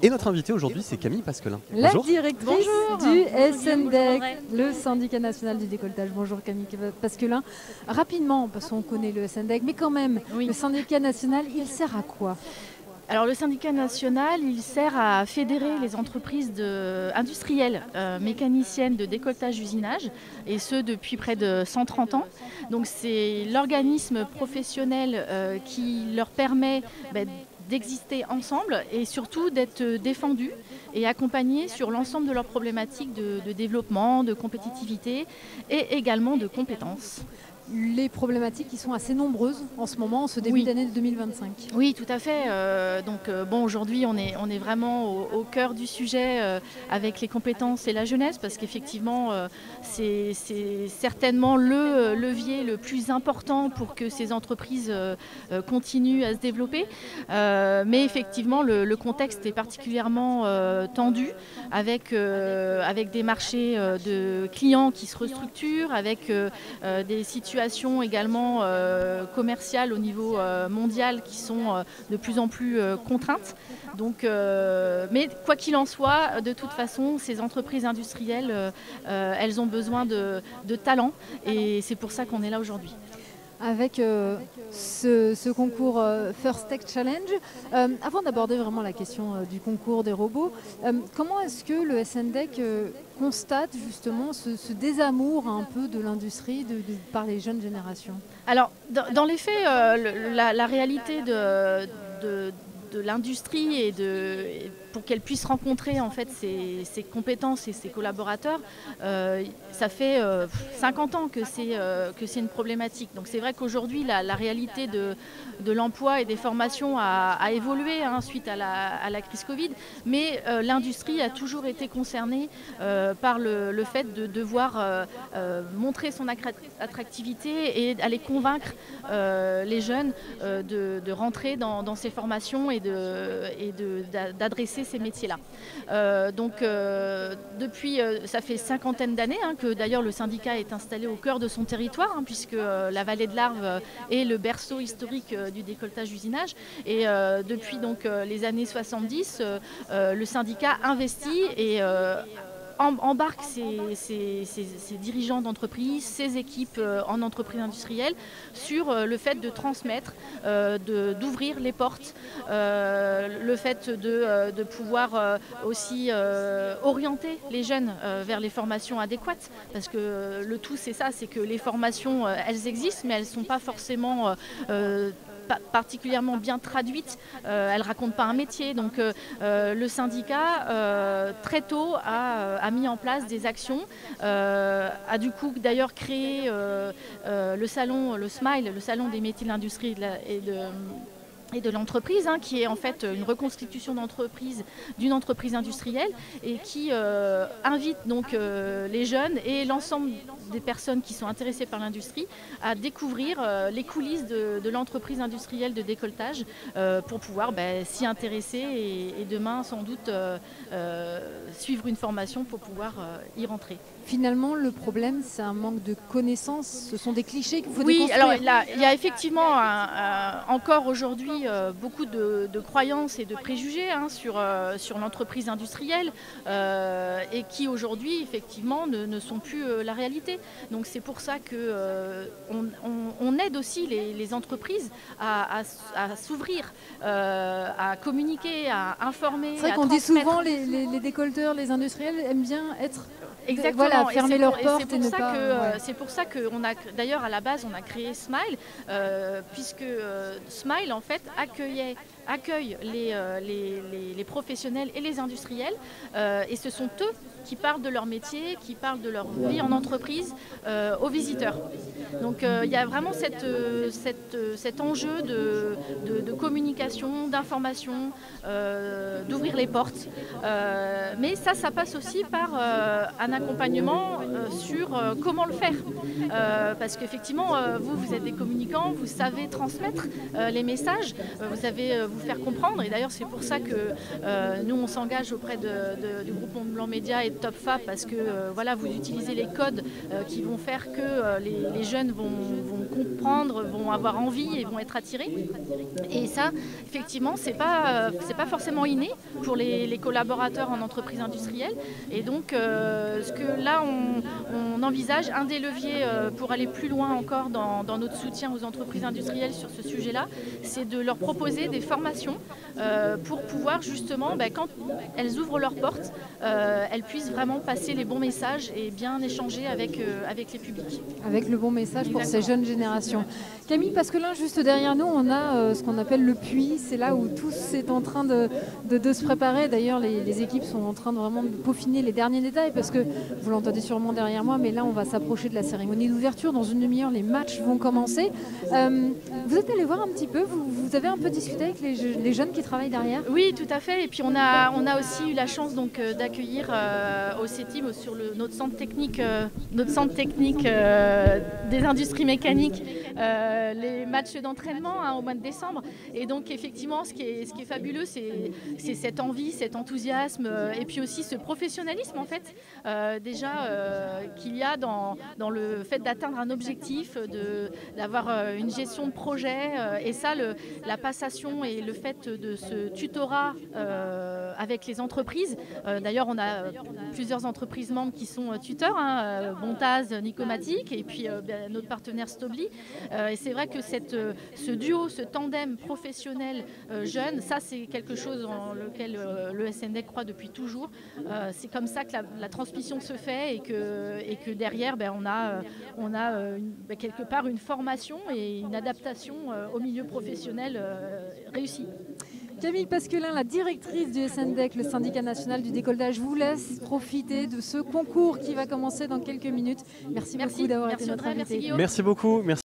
Et notre invité aujourd'hui, c'est Camille Pasquelin. La Bonjour. directrice Bonjour. du Bonjour, SNDEC, André. le syndicat national du décolletage. Bonjour Camille Pasquelin. Rapidement, parce qu'on connaît le SNDEC, mais quand même, Oui. le syndicat national, il sert à quoi? Alors le syndicat national, il sert à fédérer les entreprises industrielles, mécaniciennes de décolletage-usinage, et ce depuis près de 130 ans. Donc c'est l'organisme professionnel qui leur permet d'exister ensemble et surtout d'être défendus et accompagnés sur l'ensemble de leurs problématiques de développement, de compétitivité et également de compétences. Les problématiques qui sont assez nombreuses en ce moment, en ce début Oui. d'année 2025. Oui, tout à fait. Bon, aujourd'hui, on est vraiment au cœur du sujet avec les compétences et la jeunesse, parce qu'effectivement, c'est certainement le levier le plus important pour que ces entreprises continuent à se développer. Mais effectivement, le contexte est particulièrement tendu, avec des marchés de clients qui se restructurent, avec des situations également commerciales au niveau mondial qui sont de plus en plus contraintes. Donc, mais quoi qu'il en soit, de toute façon, ces entreprises industrielles, elles ont besoin de talent, et c'est pour ça qu'on est là aujourd'hui. Avec ce concours First Tech Challenge. Avant d'aborder vraiment la question du concours des robots, comment est-ce que le SNDEC constate justement ce désamour un peu de l'industrie par les jeunes générations? Alors, dans les faits, la réalité de l'industrie et pour qu'elle puisse rencontrer en fait ses compétences et ses collaborateurs, ça fait 50 ans que c'est une problématique. Donc c'est vrai qu'aujourd'hui la réalité de l'emploi et des formations a évolué suite à la crise Covid, mais l'industrie a toujours été concernée par le fait de devoir montrer son attractivité et aller convaincre les jeunes de rentrer dans ces formations et d'adresser ces métiers-là. Depuis, ça fait cinquantaine d'années que d'ailleurs le syndicat est installé au cœur de son territoire, puisque la vallée de l'Arve est le berceau historique du décolletage-usinage. Et depuis donc les années 70, le syndicat investit et embarque ses dirigeants d'entreprise, ses équipes en entreprise industrielle sur le fait de transmettre, d'ouvrir les portes, le fait de pouvoir aussi orienter les jeunes vers les formations adéquates, parce que le tout c'est ça, c'est que les formations elles existent, mais elles ne sont pas forcément particulièrement bien traduite, elle ne raconte pas un métier. Donc le syndicat, très tôt, a mis en place des actions, a du coup d'ailleurs créé le salon, le SMILE, le salon des métiers de l'industrie et de l'entreprise, qui est en fait une reconstitution d'une entreprise industrielle, et qui invite donc les jeunes et l'ensemble des personnes qui sont intéressées par l'industrie à découvrir les coulisses de l'entreprise industrielle de décolletage pour pouvoir s'y intéresser et demain sans doute suivre une formation pour pouvoir y rentrer. Finalement, le problème, c'est un manque de connaissances. Ce sont des clichés qu'il faut déconstruire. Oui, alors il y a effectivement encore aujourd'hui beaucoup de croyances et de préjugés sur l'entreprise industrielle et qui aujourd'hui effectivement ne sont plus la réalité. Donc c'est pour ça qu'on aide aussi les entreprises à s'ouvrir, à communiquer, à informer. C'est vrai qu'on dit souvent les décolleteurs, les industriels aiment bien être... Exactement. Voilà, fermer leurs portes C'est pour ça qu'on a, d'ailleurs, à la base, on a créé Smile, puisque Smile, en fait, accueille les professionnels et les industriels, et ce sont eux qui parlent de leur métier, qui parlent de leur vie en entreprise aux visiteurs. Donc il y a vraiment cet enjeu de communication, d'information, d'ouvrir les portes. Mais ça passe aussi par un accompagnement sur comment le faire. Parce qu'effectivement, vous êtes des communicants, vous savez transmettre les messages, vous vous faire comprendre. Et d'ailleurs, c'est pour ça que nous, on s'engage auprès du groupe Mont Blanc Média et de TopFab, parce que voilà, vous utilisez les codes qui vont faire que les jeunes vont comprendre, vont avoir envie et vont être attirés. Et ça, effectivement, c'est pas forcément inné pour les collaborateurs en entreprise industrielle. Et donc, ce que là, on envisage, un des leviers pour aller plus loin encore dans notre soutien aux entreprises industrielles sur ce sujet-là, c'est de leur proposer des formations pour pouvoir justement, quand elles ouvrent leurs portes, elles puissent vraiment passer les bons messages et bien échanger avec les publics. Avec le bon message pour ces jeunes générations. Camille Pasquelin, juste derrière nous, on a ce qu'on appelle le puits. C'est là où tout est en train de se préparer. D'ailleurs, les équipes sont en train de vraiment peaufiner les derniers détails, parce que vous l'entendez sûrement derrière moi, mais là, on va s'approcher de la cérémonie d'ouverture. Dans une demi-heure, les matchs vont commencer. Vous êtes allé voir un petit peu, vous avez un peu discuté avec les jeunes qui travaillent derrière? Oui, tout à fait. Et puis on a aussi eu la chance donc d'accueillir au CETIM, sur notre centre technique des industries mécaniques, les matchs d'entraînement au mois de décembre. Et donc effectivement, ce qui est fabuleux, c'est cette envie, cet enthousiasme, et puis aussi ce professionnalisme en fait, qu'il y a dans le fait d'atteindre un objectif, d'avoir une gestion de projet, et ça, la passation et le fait de ce tutorat avec les entreprises. D'ailleurs, on a plusieurs entreprises membres qui sont tuteurs, Bontaz, Nicomatic, et puis notre partenaire Stobli. Et c'est vrai que ce duo, ce tandem professionnel jeune, ça c'est quelque chose en lequel le SNDEC croit depuis toujours. C'est comme ça que la transmission se fait, et que derrière, on a quelque part une formation et une adaptation au milieu professionnel réussie. Camille Pasquelin, la directrice du SNDEC, le syndicat national du décolletage, vous laisse profiter de ce concours qui va commencer dans quelques minutes. Merci beaucoup d'avoir été notre invité. Merci beaucoup. Merci.